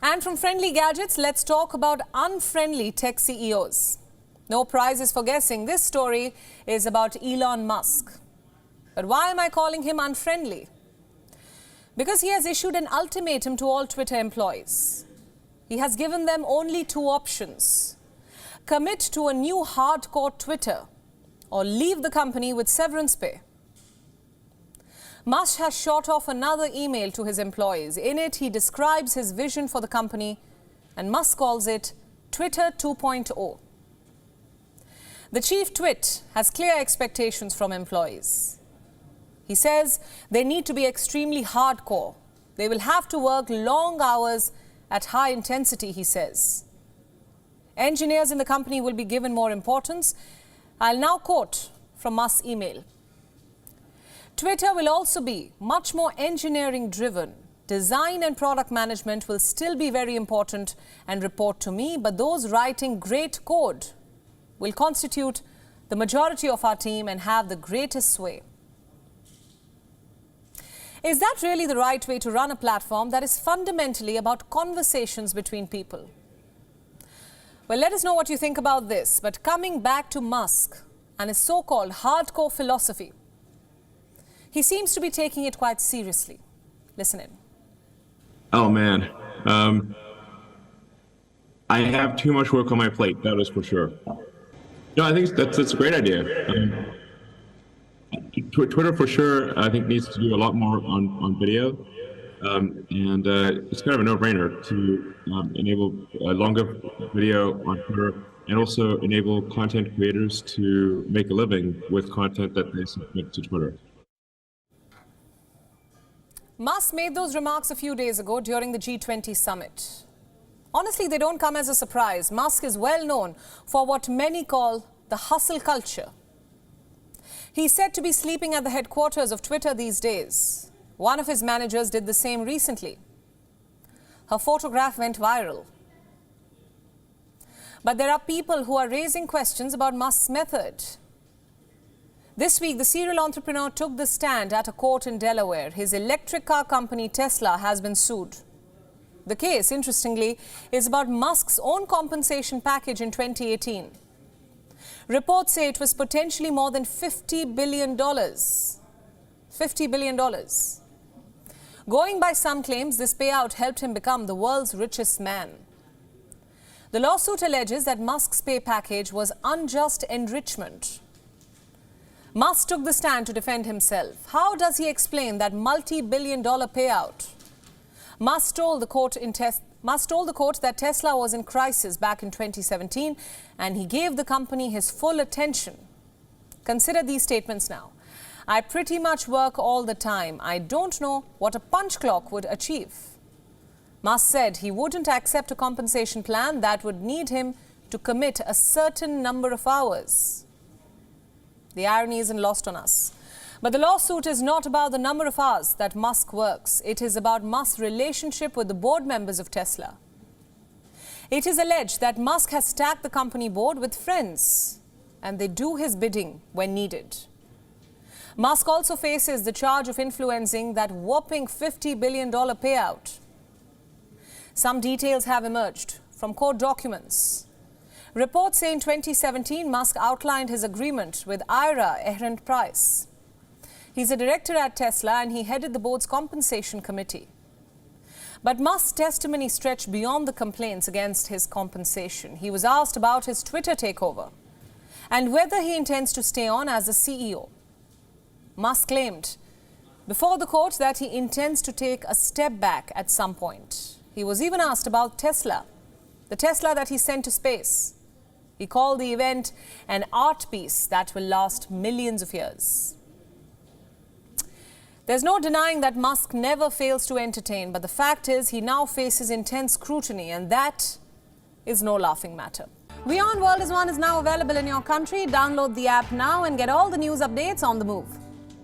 And from friendly gadgets, let's talk about unfriendly tech CEOs. No prizes for guessing. This story is about Elon Musk. But why am I calling him unfriendly? Because he has issued an ultimatum to all Twitter employees. He has given them only two options: commit to a new hardcore Twitter or leave the company with severance pay. Musk has shot off another email to his employees. In it, he describes his vision for the company, and Musk calls it Twitter 2.0. The chief twit has clear expectations from employees. He says they need to be extremely hardcore. They will have to work long hours at high intensity, he says. Engineers in the company will be given more importance. I'll now quote from Musk's email. Twitter will also be much more engineering driven. Design and product management will still be very important and report to me, but those writing great code will constitute the majority of our team and have the greatest sway. Is that really the right way to run a platform that is fundamentally about conversations between people? Well, let us know what you think about this. But coming back to Musk and his so-called hardcore philosophy, he seems to be taking it quite seriously. Listen in. Oh, man. I have too much work on my plate, that is for sure. No, I think that's a great idea. Twitter, for sure, I think needs to do a lot more on video. And it's kind of a no-brainer to enable a longer video on Twitter and also enable content creators to make a living with content that they submit to Twitter. Musk made those remarks a few days ago during the G20 summit. Honestly, they don't come as a surprise. Musk is well known for what many call the hustle culture. He's said to be sleeping at the headquarters of Twitter these days. One of his managers did the same recently. Her photograph went viral. But there are people who are raising questions about Musk's method. This week, the serial entrepreneur took the stand at a court in Delaware. His electric car company, Tesla, has been sued. The case, interestingly, is about Musk's own compensation package in 2018. Reports say it was potentially more than $50 billion. $50 billion. Going by some claims, this payout helped him become the world's richest man. The lawsuit alleges that Musk's pay package was unjust enrichment. Musk took the stand to defend himself. How does he explain that multi-billion-dollar payout? Musk told the court that Tesla was in crisis back in 2017 and he gave the company his full attention. Consider these statements now. I pretty much work all the time. I don't know what a punch clock would achieve. Musk said he wouldn't accept a compensation plan that would need him to commit a certain number of hours. The irony isn't lost on us. But the lawsuit is not about the number of hours that Musk works. It is about Musk's relationship with the board members of Tesla. It is alleged that Musk has stacked the company board with friends, and they do his bidding when needed. Musk also faces the charge of influencing that whopping $50 billion payout. Some details have emerged from court documents. Reports say in 2017, Musk outlined his agreement with Ira Ehrenpreis. He's a director at Tesla and he headed the board's compensation committee. But Musk's testimony stretched beyond the complaints against his compensation. He was asked about his Twitter takeover and whether he intends to stay on as the CEO. Musk claimed before the court that he intends to take a step back at some point. He was even asked about Tesla, the Tesla that he sent to space. He called the event an art piece that will last millions of years. There's no denying that Musk never fails to entertain, but the fact is he now faces intense scrutiny, and that is no laughing matter. WION World is now available in your country. Download the app now and get all the news updates on the move.